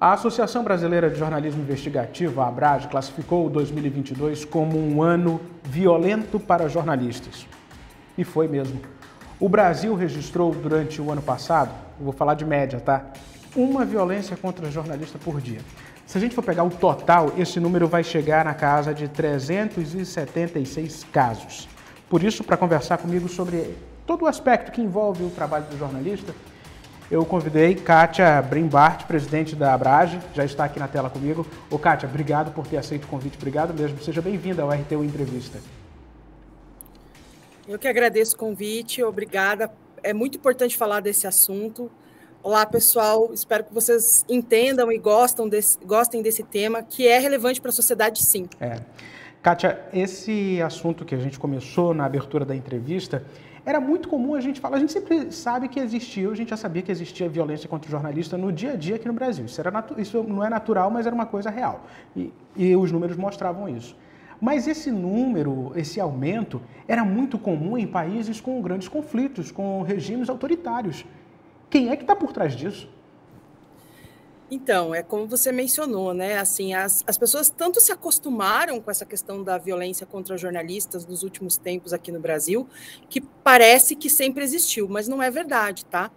A Associação Brasileira de Jornalismo Investigativo, a ABRAJ, classificou o 2022 como um ano violento para jornalistas. E foi mesmo. O Brasil registrou durante o ano passado, eu vou falar de média, tá? Uma violência contra jornalista por dia. Se a gente for pegar o total, esse número vai chegar na casa de 376 casos. Por isso, para conversar comigo sobre todo o aspecto que envolve o trabalho do jornalista, eu convidei Kátia Brimbart, presidente da ABRAJ, já está aqui na tela comigo. Ô Kátia, obrigado por ter aceito o convite, obrigado mesmo. Seja bem-vinda ao RTU Entrevista. Eu que agradeço o convite, obrigada. É muito importante falar desse assunto. Olá, pessoal, espero que vocês entendam e gostem desse tema, que é relevante para a sociedade, sim. Kátia, esse assunto que a gente começou na abertura da entrevista, era muito comum a gente falar, a gente sempre sabe que existia, a gente já sabia que existia violência contra o jornalista no dia a dia aqui no Brasil. Isso não é natural, mas era uma coisa real. E os números mostravam isso. Mas esse número, esse aumento, era muito comum em países com grandes conflitos, com regimes autoritários. Quem é que está por trás disso? Então, é como você mencionou, né? Assim, as pessoas tanto se acostumaram com essa questão da violência contra jornalistas nos últimos tempos aqui no Brasil, que parece que sempre existiu, mas não é verdade, tá?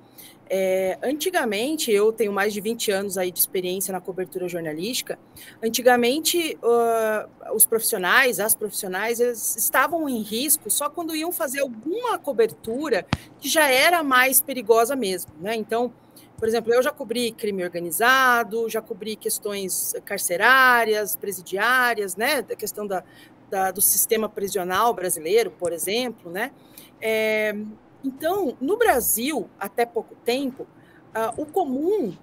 Antigamente, eu tenho mais de 20 anos aí de experiência na cobertura jornalística, antigamente os profissionais, as profissionais, eles estavam em risco só quando iam fazer alguma cobertura que já era mais perigosa mesmo, né? Então, por exemplo, eu já cobri crime organizado, já cobri questões carcerárias, presidiárias, né, da questão do sistema prisional brasileiro, por exemplo, né. Então, no Brasil, até pouco tempo, o comum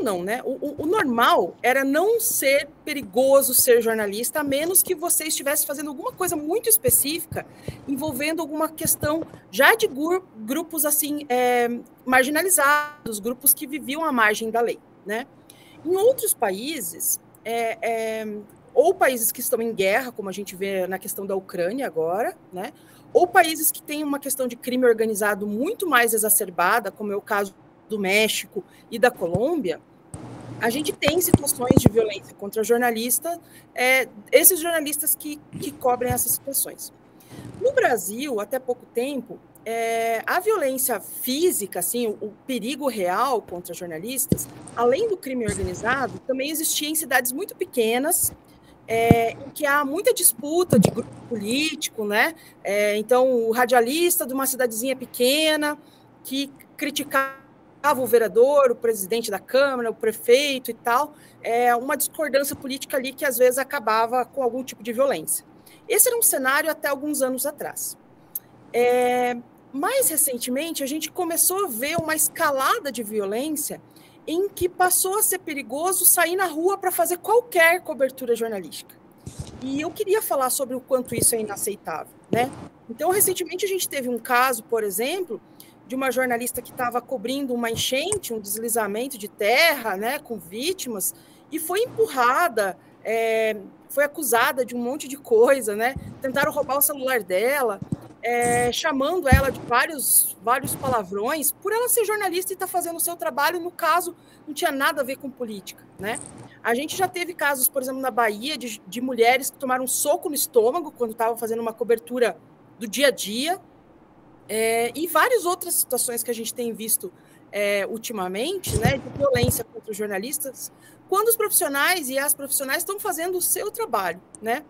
não, né? O normal era não ser perigoso ser jornalista, a menos que você estivesse fazendo alguma coisa muito específica, envolvendo alguma questão já de grupos assim marginalizados, grupos que viviam à margem da lei, né? Em outros países, ou países que estão em guerra, como a gente vê na questão da Ucrânia agora, né? Ou países que têm uma questão de crime organizado muito mais exacerbada, como é o caso do México e da Colômbia, a gente tem situações de violência contra jornalistas, esses jornalistas que cobrem essas situações. No Brasil, até pouco tempo, a violência física, assim, o perigo real contra jornalistas, além do crime organizado, também existia em cidades muito pequenas, em que há muita disputa de grupo político, né? Então, o radialista de uma cidadezinha pequena que criticava o vereador, o presidente da Câmara, o prefeito e tal, uma discordância política ali que às vezes acabava com algum tipo de violência. Esse era um cenário até alguns anos atrás. Mais recentemente, a gente começou a ver uma escalada de violência em que passou a ser perigoso sair na rua para fazer qualquer cobertura jornalística. E eu queria falar sobre o quanto isso é inaceitável, né? Então, recentemente a gente teve um caso, por exemplo, de uma jornalista que estava cobrindo uma enchente, um deslizamento de terra, né, com vítimas, e foi empurrada, foi acusada de um monte de coisa, né? Tentaram roubar o celular dela, chamando ela de vários palavrões, por ela ser jornalista e estar fazendo o seu trabalho, no caso, não tinha nada a ver com política, né? A gente já teve casos, por exemplo, na Bahia, de mulheres que tomaram um soco no estômago quando estavam fazendo uma cobertura do dia a dia, e várias outras situações que a gente tem visto ultimamente, né, de violência contra os jornalistas, quando os profissionais e as profissionais estão fazendo o seu trabalho, né?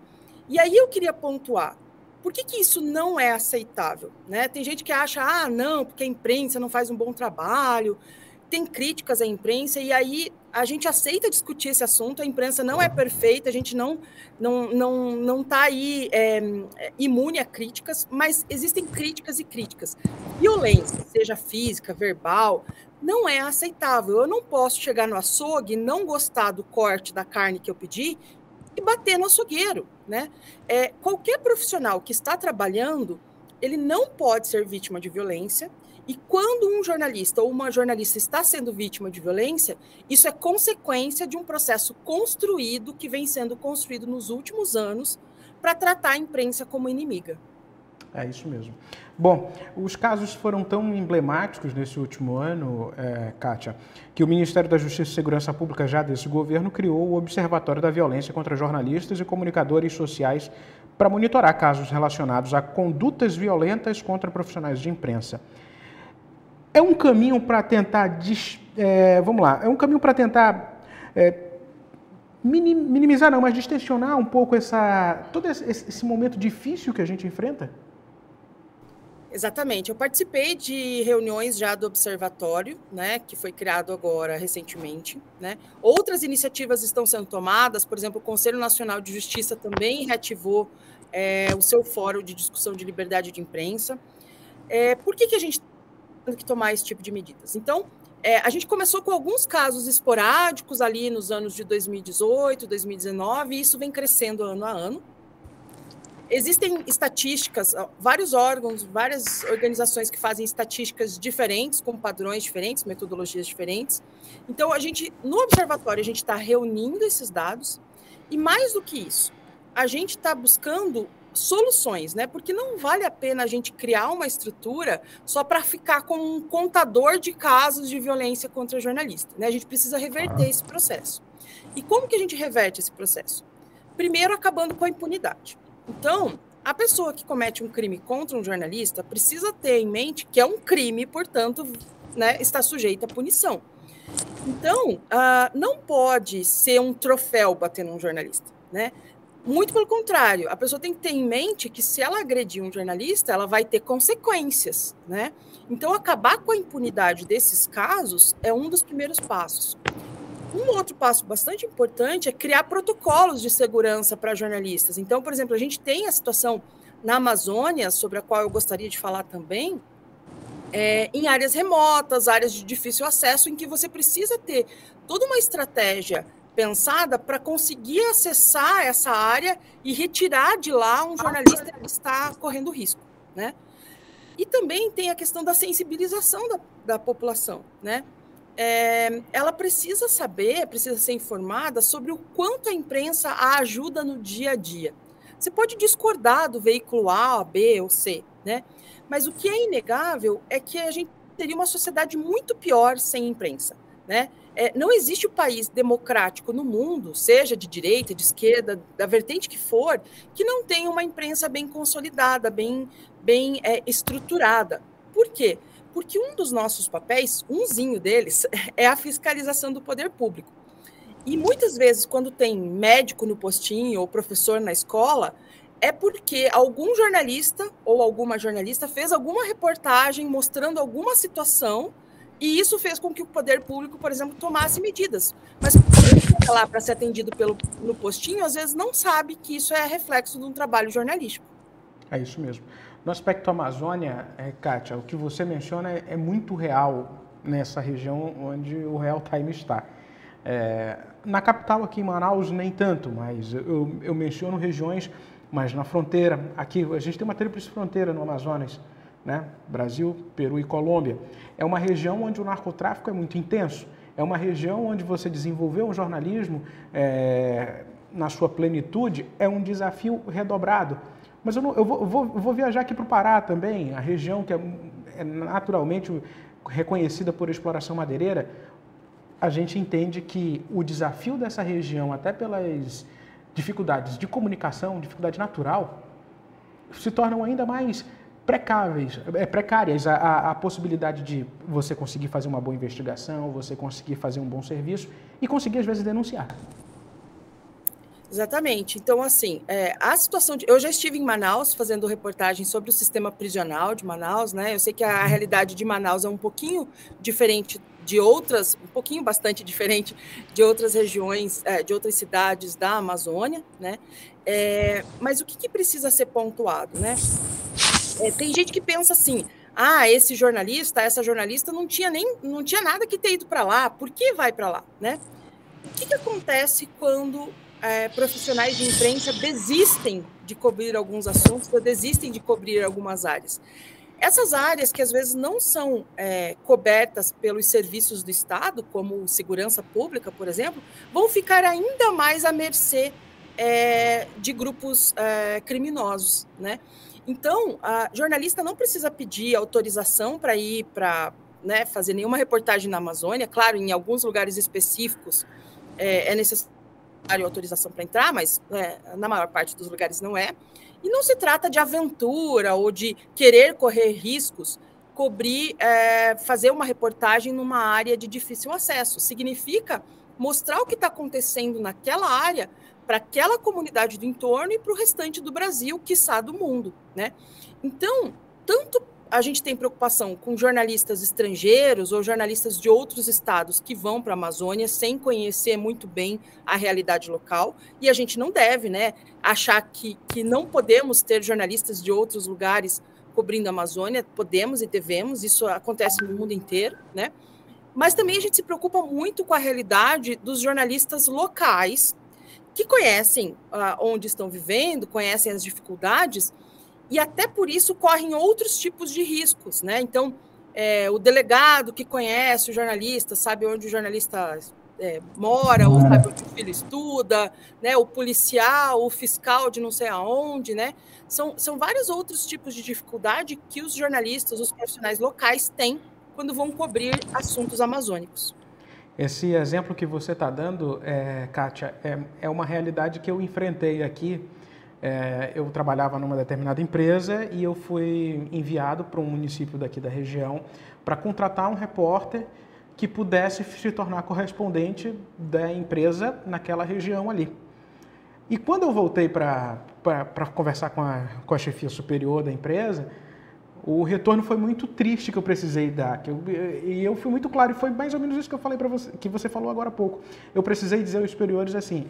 E aí eu queria pontuar, por que isso não é aceitável, né? Tem gente que acha, não, porque a imprensa não faz um bom trabalho, tem críticas à imprensa, e aí a gente aceita discutir esse assunto, a imprensa não é perfeita, a gente não está aí imune a críticas, mas existem críticas e críticas. Violência, seja física, verbal, não é aceitável. Eu não posso chegar no açougue, não gostar do corte da carne que eu pedi e bater no açougueiro, né? Qualquer profissional que está trabalhando, ele não pode ser vítima de violência. E quando um jornalista ou uma jornalista está sendo vítima de violência, isso é consequência de um processo construído, que vem sendo construído nos últimos anos, para tratar a imprensa como inimiga. É isso mesmo. Bom, os casos foram tão emblemáticos nesse último ano, Kátia, que o Ministério da Justiça e Segurança Pública, já desse governo, criou o Observatório da Violência contra Jornalistas e Comunicadores Sociais para monitorar casos relacionados a condutas violentas contra profissionais de imprensa. É um caminho para tentar, é um caminho para tentar minimizar, não, mas distensionar um pouco todo esse momento difícil que a gente enfrenta? Exatamente. Eu participei de reuniões já do Observatório, né, que foi criado agora recentemente, né? Outras iniciativas estão sendo tomadas, por exemplo, o Conselho Nacional de Justiça também reativou o seu fórum de discussão de liberdade de imprensa. Por que a gente tem que tomar esse tipo de medidas? Então, a gente começou com alguns casos esporádicos ali nos anos de 2018, 2019, e isso vem crescendo ano a ano. Existem estatísticas, vários órgãos, várias organizações que fazem estatísticas diferentes, com padrões diferentes, metodologias diferentes. Então, no observatório, a gente está reunindo esses dados e, mais do que isso, a gente está buscando soluções, né? Porque não vale a pena a gente criar uma estrutura só para ficar como um contador de casos de violência contra jornalista, né? A gente precisa reverter esse processo. E como que a gente reverte esse processo? Primeiro, acabando com a impunidade. Então, a pessoa que comete um crime contra um jornalista precisa ter em mente que é um crime, portanto, né, está sujeito à punição. Então, não pode ser um troféu bater num jornalista, né? Muito pelo contrário, a pessoa tem que ter em mente que se ela agredir um jornalista, ela vai ter consequências, né? Então, acabar com a impunidade desses casos é um dos primeiros passos. Um outro passo bastante importante é criar protocolos de segurança para jornalistas. Então, por exemplo, a gente tem a situação na Amazônia, sobre a qual eu gostaria de falar também, em áreas remotas, áreas de difícil acesso, em que você precisa ter toda uma estratégia pensada para conseguir acessar essa área e retirar de lá um jornalista que está correndo risco, né? E também tem a questão da sensibilização da população, né? Ela precisa saber, precisa ser informada sobre o quanto a imprensa a ajuda no dia a dia. Você pode discordar do veículo A, B ou C, né? Mas o que é inegável é que a gente teria uma sociedade muito pior sem imprensa, né? Não existe um país democrático no mundo, seja de direita, de esquerda, da vertente que for, que não tenha uma imprensa bem consolidada, bem estruturada. Por quê? Porque um dos nossos papéis, umzinho deles, é a fiscalização do poder público. E muitas vezes, quando tem médico no postinho ou professor na escola, é porque algum jornalista ou alguma jornalista fez alguma reportagem mostrando alguma situação e isso fez com que o poder público, por exemplo, tomasse medidas. Mas quem chega lá para ser atendido no postinho, às vezes não sabe que isso é reflexo de um trabalho jornalístico. É isso mesmo. No aspecto Amazônia, Kátia, o que você menciona é muito real nessa região onde o Real Time está. Na capital, aqui em Manaus, nem tanto, mas eu menciono regiões, mas na fronteira, aqui a gente tem uma tríplice fronteira no Amazonas, né? Brasil, Peru e Colômbia. É uma região onde o narcotráfico é muito intenso, é uma região onde você desenvolver um jornalismo na sua plenitude é um desafio redobrado. Mas eu vou viajar aqui para o Pará também, a região que é naturalmente reconhecida por exploração madeireira. A gente entende que o desafio dessa região, até pelas dificuldades de comunicação, dificuldade natural, se tornam ainda mais precárias a possibilidade de você conseguir fazer uma boa investigação, você conseguir fazer um bom serviço e conseguir, às vezes, denunciar. Exatamente. Então, assim, a situação eu já estive em Manaus fazendo reportagem sobre o sistema prisional de Manaus, né? Eu sei que a realidade de Manaus é um pouquinho diferente de outras, bastante diferente de outras regiões, de outras cidades da Amazônia, né? Mas o que precisa ser pontuado, né? Tem gente que pensa assim, esse jornalista, essa jornalista não tinha nada que ter ido para lá, por que vai para lá, né? O que acontece quando profissionais de imprensa desistem de cobrir alguns assuntos, ou desistem de cobrir algumas áreas? Essas áreas que às vezes não são cobertas pelos serviços do Estado, como segurança pública, por exemplo, vão ficar ainda mais à mercê de grupos criminosos, né? Então, a jornalista não precisa pedir autorização para ir para, né, fazer nenhuma reportagem na Amazônia. Claro, em alguns lugares específicos é necessário autorização para entrar, mas na maior parte dos lugares não é. E não se trata de aventura ou de querer correr riscos, fazer uma reportagem numa área de difícil acesso. Significa mostrar o que está acontecendo naquela área para aquela comunidade do entorno e para o restante do Brasil, quiçá do mundo, né? Então, tanto a gente tem preocupação com jornalistas estrangeiros ou jornalistas de outros estados que vão para a Amazônia sem conhecer muito bem a realidade local, e a gente não deve, né, achar que não podemos ter jornalistas de outros lugares cobrindo a Amazônia. Podemos e devemos, isso acontece no mundo inteiro, né? Mas também a gente se preocupa muito com a realidade dos jornalistas locais, que conhecem onde estão vivendo, conhecem as dificuldades, e até por isso correm outros tipos de riscos, né? Então, o delegado que conhece o jornalista, sabe onde o jornalista mora, ou sabe onde o filho estuda, né? O policial, o fiscal de não sei aonde, né? São vários outros tipos de dificuldade que os jornalistas, os profissionais locais têm quando vão cobrir assuntos amazônicos. Esse exemplo que você está dando, Kátia, é uma realidade que eu enfrentei aqui. Eu trabalhava numa determinada empresa e eu fui enviado para um município daqui da região para contratar um repórter que pudesse se tornar correspondente da empresa naquela região ali. E quando eu voltei para conversar com a chefia superior da empresa, o retorno foi muito triste que eu precisei dar. E eu fui muito claro, e foi mais ou menos isso que eu falei para você, que você falou agora há pouco. Eu precisei dizer aos superiores assim: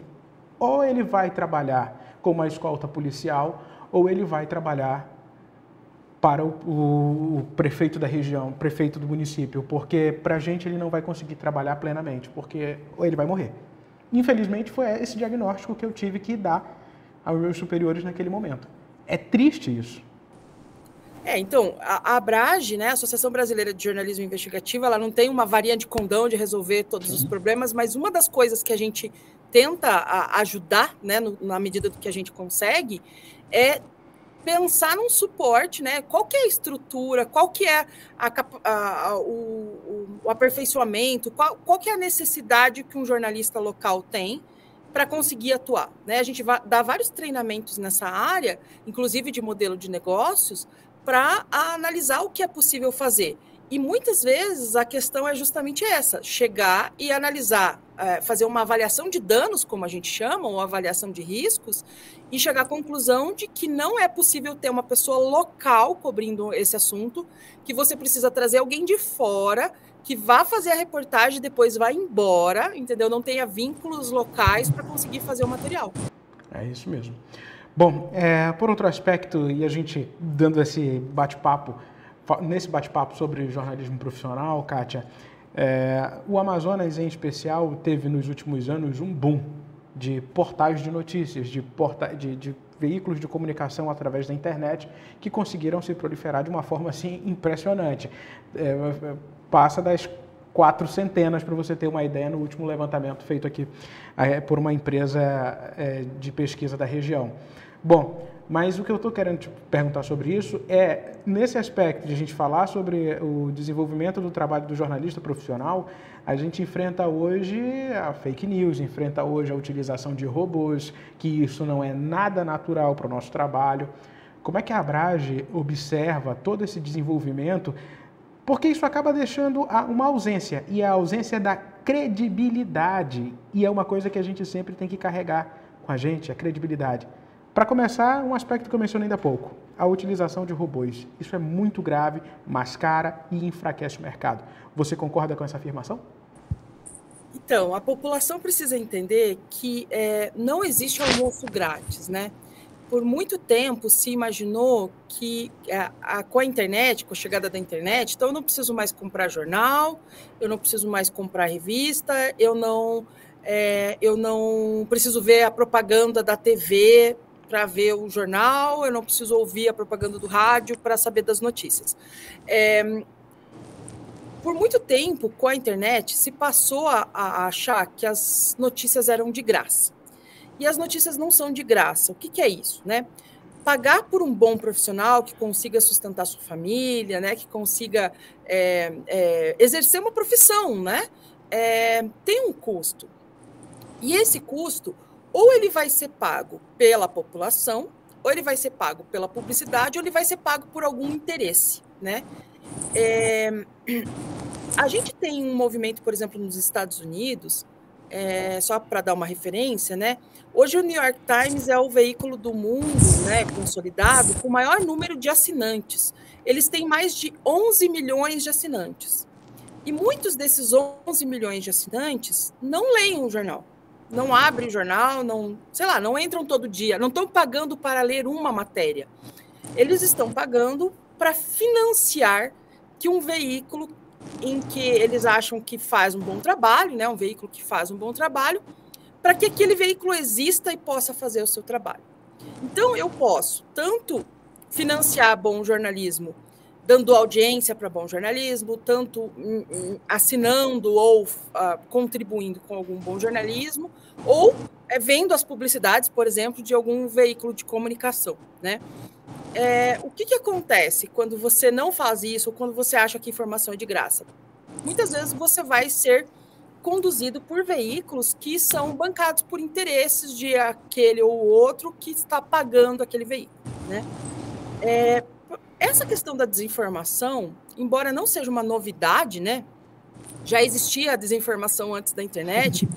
ou ele vai trabalhar com uma escolta policial, ou ele vai trabalhar para o prefeito da região, prefeito do município, porque para a gente ele não vai conseguir trabalhar plenamente, porque ou ele vai morrer. Infelizmente foi esse diagnóstico que eu tive que dar aos meus superiores naquele momento. É triste isso. Então, a ABRAGE, né, a Associação Brasileira de Jornalismo Investigativo, ela não tem uma varinha de condão de resolver todos os problemas, mas uma das coisas que a gente tenta ajudar, né, na medida do que a gente consegue, é pensar num suporte, né? Qual que é a estrutura, qual que é o aperfeiçoamento, qual que é a necessidade que um jornalista local tem para conseguir atuar, né? A gente dá vários treinamentos nessa área, inclusive de modelo de negócios, para analisar o que é possível fazer. E muitas vezes a questão é justamente essa: chegar e analisar, fazer uma avaliação de danos, como a gente chama, ou avaliação de riscos, e chegar à conclusão de que não é possível ter uma pessoa local cobrindo esse assunto, que você precisa trazer alguém de fora que vá fazer a reportagem e depois vá embora, entendeu? Não tenha vínculos locais para conseguir fazer o material. É isso mesmo. Bom, por outro aspecto, e a gente dando esse bate-papo, nesse bate-papo sobre jornalismo profissional, Kátia, o Amazonas, em especial, teve nos últimos anos um boom de portais de notícias, de veículos de comunicação através da internet que conseguiram se proliferar de uma forma assim impressionante. Passa das 400, para você ter uma ideia, no último levantamento feito aqui por uma empresa de pesquisa da região. Bom, mas o que eu estou querendo te perguntar sobre isso é, nesse aspecto de a gente falar sobre o desenvolvimento do trabalho do jornalista profissional, a gente enfrenta hoje a fake news, enfrenta hoje a utilização de robôs, que isso não é nada natural para o nosso trabalho. Como é que a ABRAGE observa todo esse desenvolvimento? Porque isso acaba deixando uma ausência, e a ausência da credibilidade, e é uma coisa que a gente sempre tem que carregar com a gente, a credibilidade. Para começar, um aspecto que eu mencionei ainda há pouco, a utilização de robôs. Isso é muito grave, mascara e enfraquece o mercado. Você concorda com essa afirmação? Então, a população precisa entender que não existe almoço grátis, né? Por muito tempo se imaginou que com a internet, com a chegada da internet, então eu não preciso mais comprar jornal, eu não preciso mais comprar revista, eu não preciso ver a propaganda da TV para ver o jornal, eu não preciso ouvir a propaganda do rádio para saber das notícias. Por muito tempo, com a internet, se passou a achar que as notícias eram de graça. E as notícias não são de graça. O que é isso, né? pagar por um bom profissional que consiga sustentar sua família, né, que consiga exercer uma profissão, né, tem um custo. E esse custo, ou ele vai ser pago pela população, ou ele vai ser pago pela publicidade, ou ele vai ser pago por algum interesse, né? A gente tem um movimento, por exemplo, nos Estados Unidos, só para dar uma referência, né? Hoje o New York Times é o veículo do mundo, né, consolidado, com o maior número de assinantes. Eles têm mais de 11 milhões de assinantes. E muitos desses 11 milhões de assinantes não leem o jornal, não abrem o jornal, não entram todo dia, não estão pagando para ler uma matéria. Eles estão pagando para financiar que um veículo em que eles acham que faz um bom trabalho, né, um veículo que faz um bom trabalho, para que aquele veículo exista e possa fazer o seu trabalho. Então, eu posso tanto financiar bom jornalismo, dando audiência para bom jornalismo, tanto assinando ou contribuindo com algum bom jornalismo, ou vendo as publicidades, por exemplo, de algum veículo de comunicação, né? O que acontece quando você não faz isso, ou quando você acha que informação é de graça? Muitas vezes você vai ser conduzido por veículos que são bancados por interesses de aquele ou outro que está pagando aquele veículo, né? Essa questão da desinformação, embora não seja uma novidade, né? Já existia a desinformação antes da internet.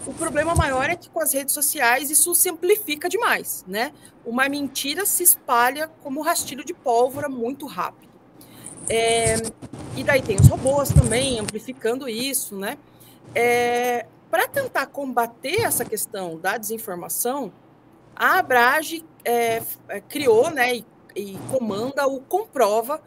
O problema maior é que com as redes sociais isso se amplifica demais, né? Uma mentira se espalha como rastilho de pólvora muito rápido. E daí tem os robôs também amplificando isso, né? Para tentar combater essa questão da desinformação, a Abrage criou, né, e comanda o Comprova,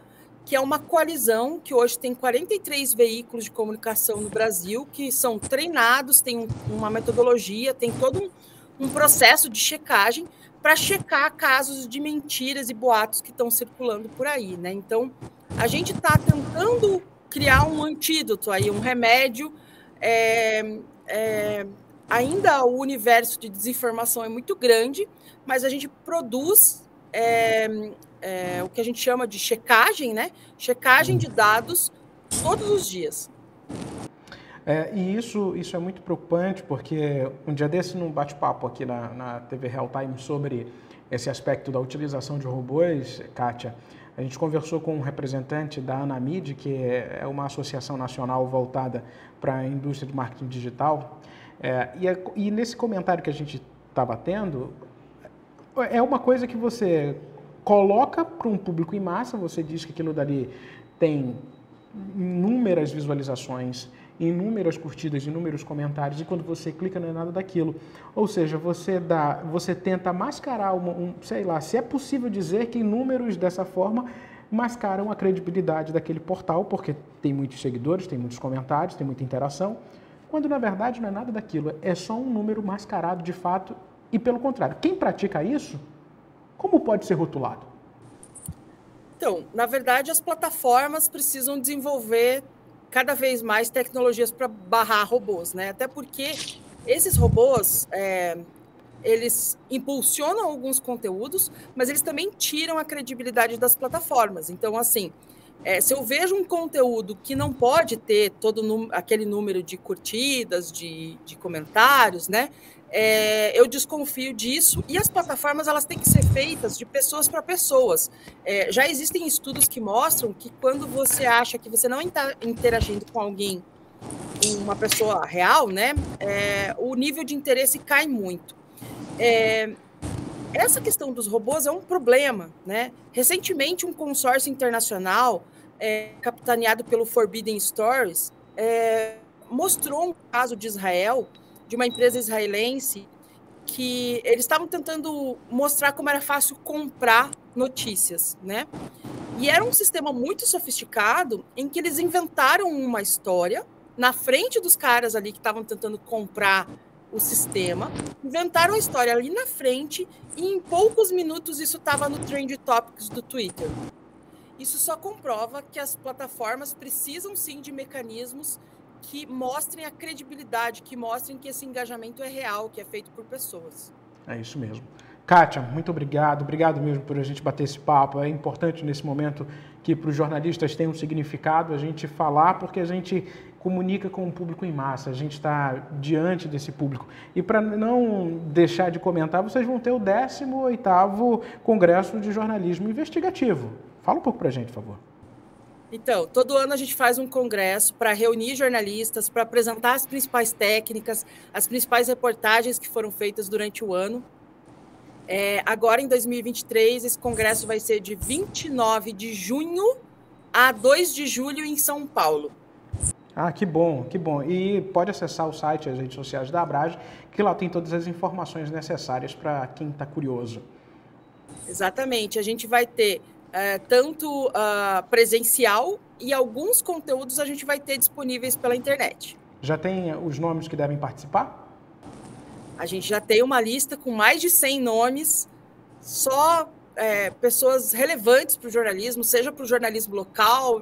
que é uma coalizão que hoje tem 43 veículos de comunicação no Brasil, que são treinados, tem uma metodologia, tem todo um processo de checagem para checar casos de mentiras e boatos que estão circulando por aí, né? Então, a gente está tentando criar um antídoto aí, um remédio. Ainda o universo de desinformação é muito grande, mas a gente produz o que a gente chama de checagem, né? Checagem de dados todos os dias. E isso é muito preocupante, porque um dia desse, num bate-papo aqui na TV Real Time sobre esse aspecto da utilização de robôs, Kátia, a gente conversou com um representante da Anamid, que é uma associação nacional voltada para a indústria de marketing digital, e nesse comentário que a gente estava tendo, é uma coisa que você coloca para um público em massa, você diz que aquilo dali tem inúmeras visualizações, inúmeras curtidas, inúmeros comentários, e quando você clica não é nada daquilo. Ou seja, você tenta mascarar, sei lá, se é possível dizer que números dessa forma mascaram a credibilidade daquele portal, porque tem muitos seguidores, tem muitos comentários, tem muita interação, quando na verdade não é nada daquilo, é só um número mascarado de fato, e pelo contrário, quem pratica isso, como pode ser rotulado? Então, na verdade, as plataformas precisam desenvolver cada vez mais tecnologias para barrar robôs, né? Até porque esses robôs, eles impulsionam alguns conteúdos, mas eles também tiram a credibilidade das plataformas. Então, assim, se eu vejo um conteúdo que não pode ter aquele número de curtidas, de comentários, né? Eu desconfio disso, e as plataformas elas têm que ser feitas de pessoas para pessoas. Já existem estudos que mostram que quando você acha que você não está interagindo com alguém, uma pessoa real, né, o nível de interesse cai muito. Essa questão dos robôs é um problema, né? Recentemente, um consórcio internacional capitaneado pelo Forbidden Stories mostrou um caso de Israel, de uma empresa israelense, que eles estavam tentando mostrar como era fácil comprar notícias, né? E era um sistema muito sofisticado em que eles inventaram uma história na frente dos caras ali que estavam tentando comprar o sistema, inventaram a história ali na frente e em poucos minutos isso estava no Trend Topics do Twitter. Isso só comprova que as plataformas precisam sim de mecanismos que mostrem a credibilidade, que mostrem que esse engajamento é real, que é feito por pessoas. É isso mesmo. Kátia, muito obrigado. Obrigado mesmo por a gente bater esse papo. É importante nesse momento que para os jornalistas tenha um significado a gente falar, porque a gente comunica com o público em massa, a gente está diante desse público. E para não deixar de comentar, vocês vão ter o 18º Congresso de Jornalismo Investigativo. Fala um pouco para a gente, por favor. Então, todo ano a gente faz um congresso para reunir jornalistas, para apresentar as principais técnicas, as principais reportagens que foram feitas durante o ano. Agora, em 2023, esse congresso vai ser de 29 de junho a 2 de julho em São Paulo. Ah, que bom, que bom. E pode acessar o site, as redes sociais da Abrage, que lá tem todas as informações necessárias para quem está curioso. Exatamente. A gente vai ter tanto presencial e alguns conteúdos a gente vai ter disponíveis pela internet. Já tem os nomes que devem participar? A gente já tem uma lista com mais de 100 nomes, só pessoas relevantes para o jornalismo, seja para o jornalismo local,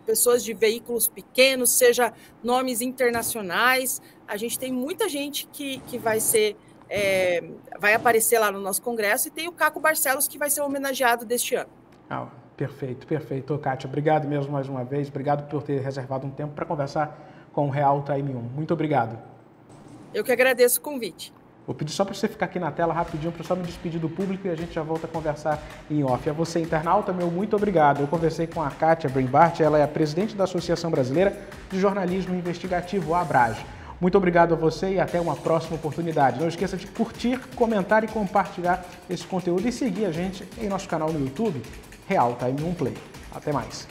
pessoas de veículos pequenos, seja nomes internacionais. A gente tem muita gente que vai aparecer lá no nosso congresso, e tem o Caco Barcelos, que vai ser homenageado deste ano. Ah, perfeito, perfeito. Kátia, obrigado mesmo mais uma vez. Obrigado por ter reservado um tempo para conversar com o Real Time 1. Muito obrigado. Eu que agradeço o convite. Vou pedir só para você ficar aqui na tela rapidinho, para só me despedir do público, e a gente já volta a conversar em off. A você, internauta, meu muito obrigado. Eu conversei com a Kátia Brembart, ela é a presidente da Associação Brasileira de Jornalismo Investigativo, a Abrage. Muito obrigado a você e até uma próxima oportunidade. Não esqueça de curtir, comentar e compartilhar esse conteúdo e seguir a gente em nosso canal no YouTube, Real Time 1 Play. Até mais.